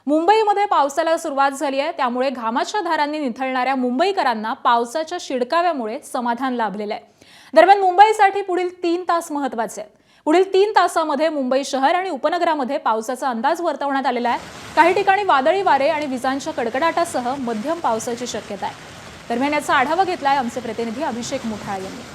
मुंबईमध्ये पावसाला सुरुवात झाली आहे, त्यामुळे घामाच्या धारांनी निथळणाऱ्या मुंबईकरांना पावसाच्या शिडकाव्यामुळे समाधान लाभलेलं आहे। दरम्यान मुंबईसाठी पुढील 3 तास महत्त्वाचे आहेत। पुढील 3 तासांमध्ये मुंबई शहर आणि उपनगरामध्ये पावसाचा अंदाज वर्तवण्यात आलेला आहे। काही ठिकाणी वादळी वारे आणि विजांच्या कडकडाटासह मध्यम पावसाची शक्यता आहे। दरम्यान याचा आढावा घेतलाय आमचे प्रतिनिधी अभिषेक मुठाळ यांनी।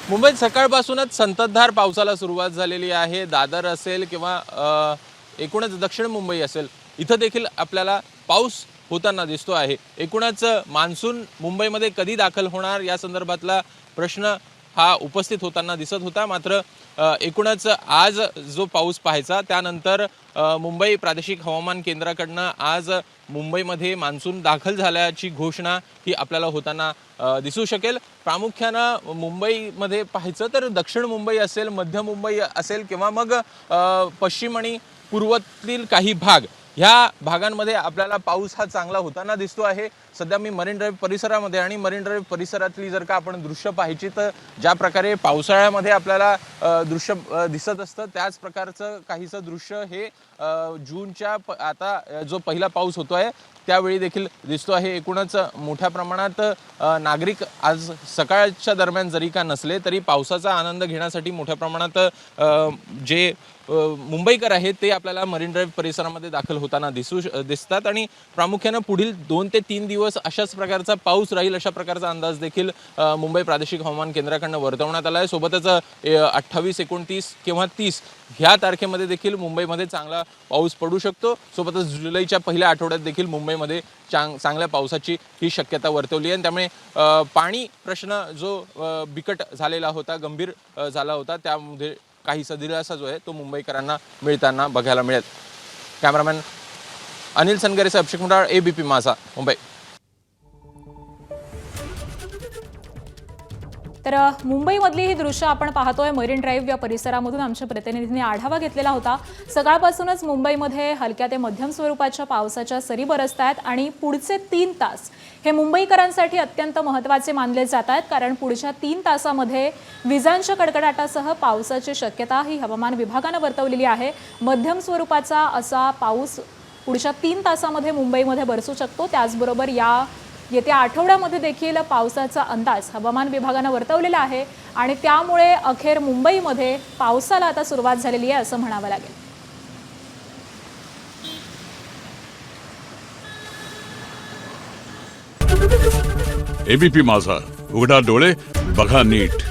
मुंबईत सकाळपासूनच संततधार पावसाला सुरुवात झालेली आहे। दादर असेल किंवा एकूणच दक्षिण मुंबई असेल, इथं देखील आपल्याला पाऊस होताना दिसतो आहे। एकूणच मान्सून मुंबईमध्ये कधी दाखल होणार या संदर्भातला प्रश्न हा उपस्थित होताना दिसत होता। मात्र एकूणच आज जो पाऊस पाहायचा, त्यानंतर मुंबई प्रादेशिक हवामान केंद्राकडनं आज मुंबईमध्ये मान्सून दाखल झाल्याची घोषणा ही आपल्याला होताना दिसू शकेल। प्रामुख्यानं मुंबईमध्ये पाहायचं तर दक्षिण मुंबई असेल, मध्य मुंबई असेल किंवा मग पश्चिम आणि पूर्वेतील काही भाग, ह्या भागांमध्ये आपल्याला पाऊस हा चांगला होताना दिसतो आहे। सध्या मी मरीन ड्राईव्ह परिसरामध्ये आणि मरीन ड्राईव्ह परिसरातली जर का आपण दृश्य पाहायची तर ज्या प्रकारे पावसाळ्यामध्ये आपल्याला दृश्य दिसत असतं, त्याच प्रकारचं काहीसं दृश्य हे जूनच्या आता जो पहिला पाऊस होतोय त्यावेळी देखील दिसतो आहे। एकूणच मोठ्या प्रमाणात नागरिक आज सकाळच्या दरम्यान जरी का नसले तरी पावसाचा आनंद घेण्यासाठी मोठ्या प्रमाणात जे मुंबईकर आहेत ते आपल्याला मरीन ड्राईव्ह परिसरामध्ये दाखल होताना दिसतात आणि प्रामुख्याने पुढील 2 ते 3 दिवस अशाच प्रकारचा पाऊस राहील अशा प्रकारचा अंदाज देखील मुंबई प्रादेशिक हवामान केंद्राकडून वर्तवण्यात आला आहे। सोबतच 28, 29 किंवा 30 ह्या तारखेमध्ये देखील मुंबईमध्ये चांगला पाऊस पडू शकतो। सोबतच जुलैच्या पहिल्या आठवड्यात देखील मुंबईमध्ये चांगल्या पावसाची ही शक्यता वर्तवली आहे। त्यामुळे पाणी प्रश्न जो बिकट झालेला होता, गंभीर झाला होता, त्यामध्ये काहीसा दिलासा जो आहे तो मुंबईकरांना मिळताना बघायला मिळेल। कॅमेरामॅन अनिल सनगरेचा अभिषेक मुठाळ, एबीपी माझा, मुंबई। तर मुंबईमधली ही दृश्य आपण पाहतोय मरीन ड्राईव्ह या परिसरामधून आमच्या प्रतिनिधींनी आढावा घेतलेला होता। सकाळपासूनच मुंबईमध्ये हलक्या ते मध्यम स्वरूपाच्या पावसाच्या सरी बरसतायत आणि पुढचे 3 तास हे मुंबईकरांसाठी अत्यंत महत्त्वाचे मानले जात आहेत, कारण पुढच्या 3 तासांमध्ये विजांच्या कडकडाटासह पावसाची शक्यता ही हवामान विभागाने वर्तवलेली आहे। मध्यम स्वरूपाचा असा पाऊस पुढच्या 3 तासांमध्ये मुंबईमध्ये बरसू शकतो। त्याचबरोबर येत्या आठवड्यामध्ये देखील पावसाचा अंदाज हवामान विभागाने वर्तवलेला आहे आणि त्यामुळे अखेर मुंबईमध्ये पावसाला आता सुरुवात झालेली आहे असं म्हणावं लागेल। एबीपी माझा, उघडा डोळे बघा नीट।